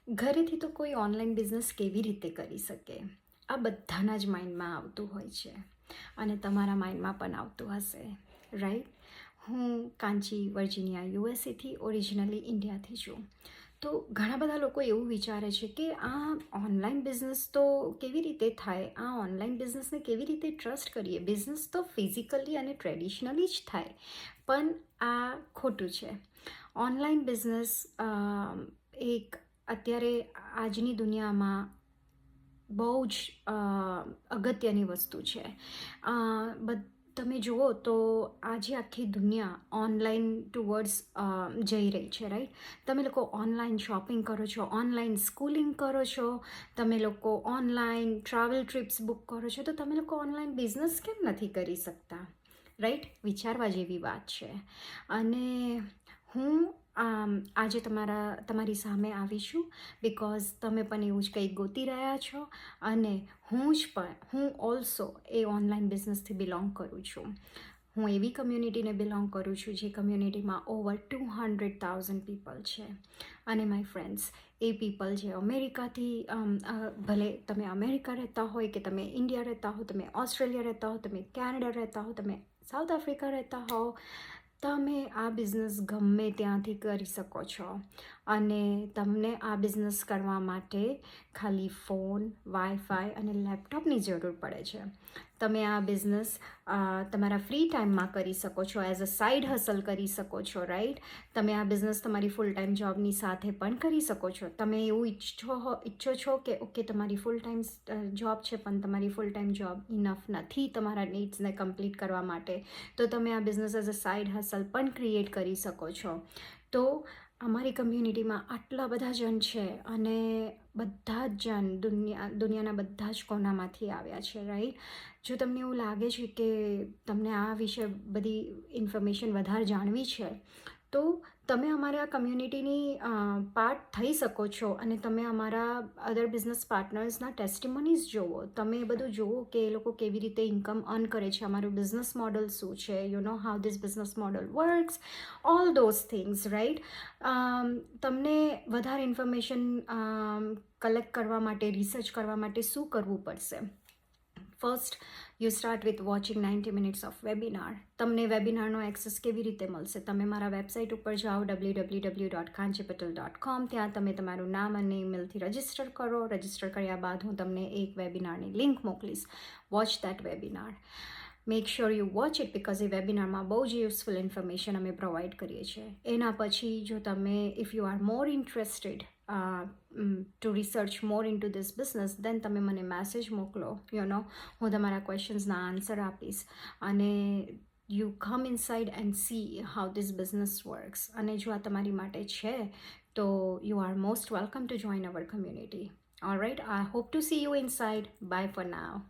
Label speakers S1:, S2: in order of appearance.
S1: ઘરેથી તો કોઈ ઓનલાઈન બિઝનેસ કેવી રીતે કરી શકે? આ બધાના જ માઇન્ડમાં આવતું હોય છે અને તમારા માઇન્ડમાં પણ આવતું હશે, રાઈટ? હું કાંચી વર્જિનિયા યુએસએથી ઓરિજિનલી ઇન્ડિયાથી છું. તો ઘણા બધા લોકો એવું વિચારે છે કે આ ઓનલાઈન બિઝનેસ તો કેવી રીતે થાય, આ ઓનલાઈન બિઝનેસને કેવી રીતે ટ્રસ્ટ કરીએ? બિઝનેસ તો ફિઝિકલી અને ટ્રેડિશનલી જ થાય, પણ આ ખોટું છે. ઓનલાઈન બિઝનેસ એક અત્યારે આજની દુનિયામાં બહુ જ અગત્યની વસ્તુ છે. તમે જુઓ તો આજે આખી દુનિયા ઓનલાઈન ટુવર્ડ્સ જઈ રહી છે, રાઈટ? તમે લોકો ઓનલાઈન શોપિંગ કરો છો, ઓનલાઈન સ્કૂલિંગ કરો છો, તમે લોકો ઓનલાઈન ટ્રાવેલ ટ્રીપ્સ બુક કરો છો, તો તમે લોકો ઓનલાઈન બિઝનેસ કેમ નથી કરી શકતા, રાઈટ? વિચારવા જેવી વાત છે. અને હું આજે તમારી સામે આવી છું બિકોઝ તમે પણ એવું જ કંઈક ગોતી રહ્યા છો અને હું ઓલ્સો એ ઓનલાઈન બિઝનેસથી બિલોંગ કરું છું. હું એવી કમ્યુનિટીને બિલોંગ કરું છું જે કમ્યુનિટીમાં ઓવર 200,000 પીપલ છે. અને માય ફ્રેન્ડ્સ, એ પીપલ જે અમેરિકાથી ભલે તમે અમેરિકા રહેતા હોય કે તમે ઇન્ડિયા રહેતા હો, તમે ઓસ્ટ્રેલિયા રહેતા હો, તમે કેનેડા રહેતા હો, તમે સાઉથ આફ્રિકા રહેતા હો, તમે આ બિઝનેસ ગમે ત્યાંથી કરી શકો છો. અને તમને આ બિઝનેસ કરવા માટે ખાલી ફોન, વાઈફાઈ અને લેપટોપની જરૂર પડે છે. તમે આ બિઝનેસ તમારા ફ્રી ટાઈમમાં કરી શકો છો, એઝ અ સાઇડ હસલ કરી શકો છો, રાઈટ? તમે આ બિઝનેસ તમારી ફૂલ ટાઈમ જોબની સાથે પણ કરી શકો છો. તમે એવું ઈચ્છો છો કે ઓકે, તમારી ફૂલ ટાઈમ જોબ છે પણ તમારી ફૂલ ટાઈમ જોબ ઇનફ નથી તમારા નીડ્સને કમ્પ્લીટ કરવા માટે, તો તમે આ business as a side hustle પણ ક્રિએટ કરી શકો છો. તો અમારી કમ્યુનિટીમાં આટલા બધા જણ છે અને બધા જ જણ દુનિયાના બધા જ કોનામાંથી આવ્યા છે, રાઈટ? જો તમને એવું લાગે છે કે તમને આ વિશે બધી ઇન્ફોર્મેશન વધારે જાણવી છે, તો તમે અમારા કમ્યુનિટીની પાર્ટ થઈ શકો છો અને તમે અમારા અધર બિઝનેસ પાર્ટનર્સના ટેસ્ટિમોનીઝ જુઓ. તમે એ બધું જુઓ કે એ લોકો કેવી રીતે ઇન્કમ અર્ન કરે છે, અમારું બિઝનેસ મોડલ શું છે, you know how this business model works, all those things, right? તમને વધારે ઇન્ફોર્મેશન કલેક્ટ કરવા માટે, રિસર્ચ કરવા માટે શું કરવું પડશે? First, you start with watching 90 minutes of webinar. તમને વેબિનારનો એક્સેસ કેવી રીતે મળશે? તમે મારા વેબસાઇટ ઉપર જાઓ, www.kanchipatel.com. ત્યાં તમે તમારું નામ અને ઈમેલથી રજિસ્ટર કરો. રજિસ્ટર કર્યા બાદ હું તમને એક વેબિનારની લિંક મોકલીશ. Watch that webinar. Make sure you watch it because એ વેબિનારમાં બહુ જ યુઝફુલ ઇન્ફોર્મેશન અમે પ્રોવાઈડ કરીએ છીએ. એના પછી જો તમે if you are more interested to research more into this business, then તમે મને મેસેજ મોકલો. હું તમારા ક્વેશ્ચન્સના આન્સર આપીશ અને you come inside and see how this business works. અને જો આ તમારી માટે છે તો you are most welcome to join our community. Alright, I hope to see you inside. Bye for now.